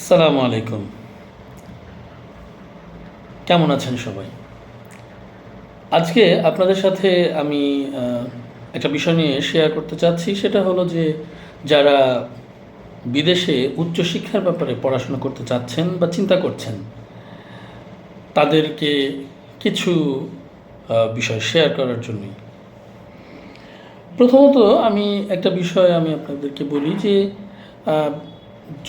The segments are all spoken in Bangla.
আসসালামু আলাইকুম। কেমন আছেন সবাই? আজকে আপনাদের সাথে আমি একটা বিষয় নিয়ে শেয়ার করতে চাচ্ছি। সেটা হলো যে যারা বিদেশে উচ্চশিক্ষার ব্যাপারে পড়াশোনা করতে চাচ্ছেন বা চিন্তা করছেন, তাদেরকে কিছু বিষয় শেয়ার করার জন্যই। প্রথমত আমি একটা বিষয় আপনাদেরকে বলি যে আহ,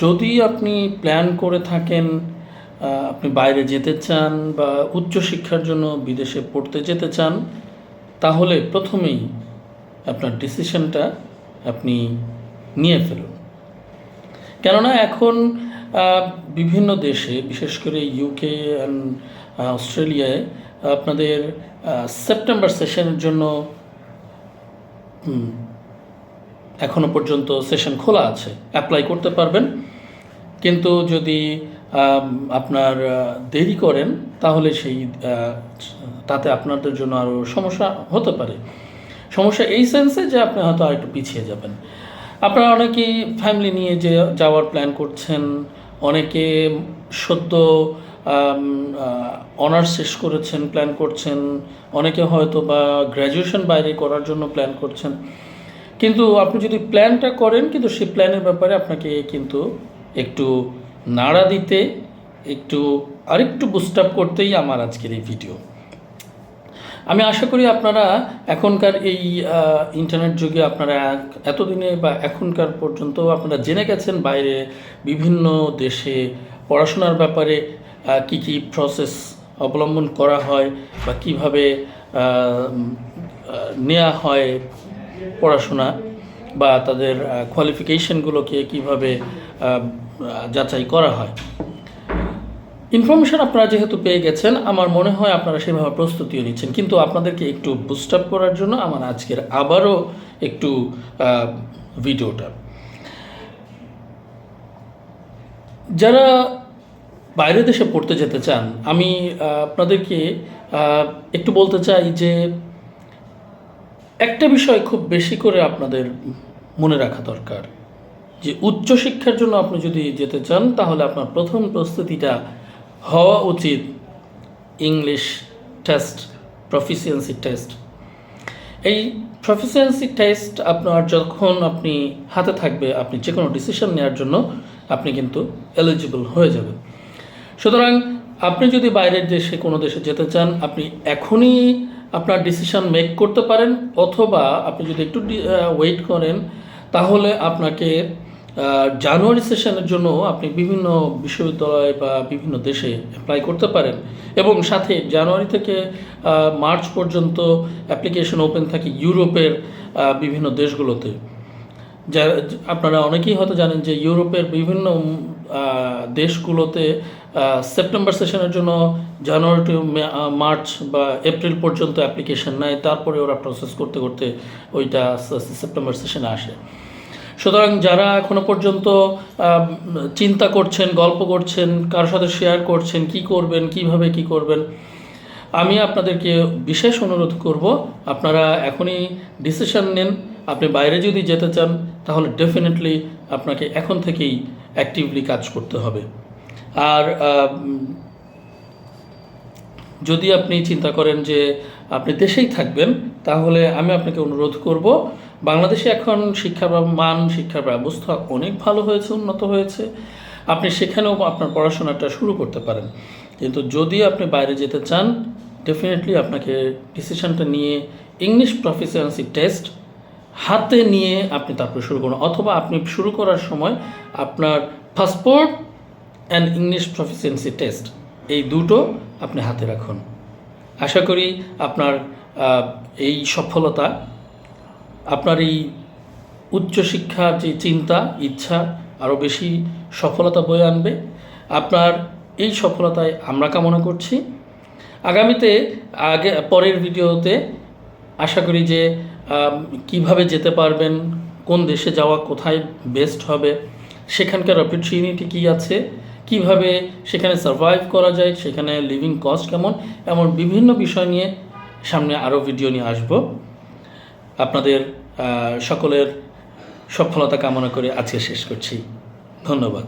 যদি আপনি প্ল্যান করে থাকেন আপনি বাইরে যেতে চান বা উচ্চশিক্ষার জন্য বিদেশে পড়তে যেতে চান, তাহলে প্রথমেই আপনার ডিসিশনটা আপনি নিয়ে ফেলুন। কেননা এখন বিভিন্ন দেশে, বিশেষ করে ইউকে অ্যান্ড অস্ট্রেলিয়ায় আপনাদের সেপ্টেম্বর সেশনের জন্য এখনও পর্যন্ত সেশন খোলা আছে, অ্যাপ্লাই করতে পারবেন। কিন্তু যদি আপনার দেরি করেন তাহলে তাতে আপনাদের জন্য আরও সমস্যা হতে পারে। সমস্যা এই সেন্সে যে আপনি হয়তো আরেকটু পিছিয়ে যাবেন। আপনারা অনেকেই ফ্যামিলি নিয়ে যাওয়ার প্ল্যান করছেন, অনেকে সদ্য অনার্স শেষ করেছেন, প্ল্যান করছেন, অনেকে হয়তো বা গ্র্যাজুয়েশন বাইরে করার জন্য প্ল্যান করছেন। কিন্তু আপনি যদি প্ল্যানটা করেন, কিন্তু সেই প্ল্যানের ব্যাপারে আপনাকে কিন্তু একটু নাড়া দিতে, আরেকটু বুস্ট আপ করতেই আমার আজকের এই ভিডিও। আমি আশা করি আপনারা এখনকার এই ইন্টারনেট যুগে আপনারা এতদিনে বা এখনকার পর্যন্ত আপনারা জেনে গেছেন বাইরে বিভিন্ন দেশে পড়াশোনার ব্যাপারে কি কি প্রসেস অবলম্বন করা হয় বা কিভাবে নেওয়া হয় পড়াশোনা, বা তাদের কোয়ালিফিকেশনগুলোকে কীভাবে যাচাই করা হয়। ইনফরমেশন আপনারা যেহেতু পেয়ে গেছেন, আমার মনে হয় আপনারা সেভাবে প্রস্তুতিও নিচ্ছেন। কিন্তু আপনাদেরকে একটু বুস্ট আপ করার জন্য আমার আজকের আবারও একটু ভিডিওটা। যারা বাইরের দেশে পড়তে যেতে চান, আমি আপনাদেরকে একটু বলতে চাই যে একটা বিষয় খুব বেশি করে আপনাদের মনে রাখা দরকার, যে উচ্চশিক্ষার জন্য আপনি যদি যেতে চান তাহলে আপনার প্রথম প্রস্তুতিটা হওয়া উচিত ইংলিশ টেস্ট, প্রফিসিয়েন্সি টেস্ট। এই প্রফিসিয়েন্সি টেস্ট আপনার যখন আপনি হাতে থাকবে, আপনি যে কোনো ডিসিশন নেওয়ার জন্য আপনি কিন্তু এলিজিবল হয়ে যাবেন। সুতরাং আপনি যদি বাইরের দেশে কোনো দেশে যেতে চান, আপনি এখনই আপনার ডিসিশন মেক করতে পারেন, অথবা আপনি যদি একটু ওয়েট করেন তাহলে আপনাকে জানুয়ারি সেশনের জন্য আপনি বিভিন্ন বিশ্ববিদ্যালয় বা বিভিন্ন দেশে অ্যাপ্লাই করতে পারেন। এবং সাথে জানুয়ারি থেকে মার্চ পর্যন্ত অ্যাপ্লিকেশন ওপেন থাকে ইউরোপের বিভিন্ন দেশগুলোতে। যা আপনারা অনেকেই হয়তো জানেন যে ইউরোপের বিভিন্ন দেশগুলোতে সেপ্টেম্বর সেশনের জন্য জানুয়ারি টু মার্চ বা এপ্রিল পর্যন্ত অ্যাপ্লিকেশন নেয়, তারপরে ওরা প্রসেস করতে করতে ওইটা সেপ্টেম্বর সেশনে আসে। সুতরাং যারা এখনও পর্যন্ত চিন্তা করছেন, গল্প করছেন, কারোর সাথে শেয়ার করছেন কি করবেন, কিভাবে কি করবেন, আমি আপনাদেরকে বিশেষ অনুরোধ করব, আপনারা এখনই ডিসিশন নেন। আপনি বাইরে যদি যেতে চান তাহলে ডেফিনেটলি আপনাকে এখন থেকেই অ্যাক্টিভলি কাজ করতে হবে। আর যদি আপনি চিন্তা করেন যে আপনি দেশেই থাকবেন, তাহলে আমি আপনাকে অনুরোধ করব, বাংলাদেশে এখন শিক্ষার ব্যবস্থা অনেক ভালো হয়েছে, উন্নত হয়েছে, আপনি সেখানেও আপনার পড়াশোনাটা শুরু করতে পারেন। কিন্তু যদি আপনি বাইরে যেতে চান, ডেফিনেটলি আপনাকে ডিসিশনটা নিয়ে ইংলিশ প্রফিসিয়েন্সি টেস্ট হাতে নিয়ে আপনি তারপরে শুরু করুন, অথবা আপনি শুরু করার সময় আপনার passport and English proficiency test এই দুটো আপনি হাতে রাখুন। আশা করি আপনার এই সফলতা, আপনার এই উচ্চশিক্ষার যে চিন্তা, ইচ্ছা আরও বেশি সফলতা বয়ে আনবে। আপনার এই সফলতায় আমরা কামনা করছি। আগামীতে পরের ভিডিওতে আশা করি যে কিভাবে যেতে পারবেন, কোন দেশে যাওয়া কোথায় বেস্ট হবে, সেখানকার অপরচুনিটি কী আছে, কিভাবে সেখানে সার্ভাইভ করা যায়, সেখানে লিভিং কস্ট কেমন, এমন বিভিন্ন বিষয় নিয়ে সামনে আরও ভিডিও নিয়ে আসব। আপনাদের সকলের সফলতা কামনা করে আজকে শেষ করছি। ধন্যবাদ।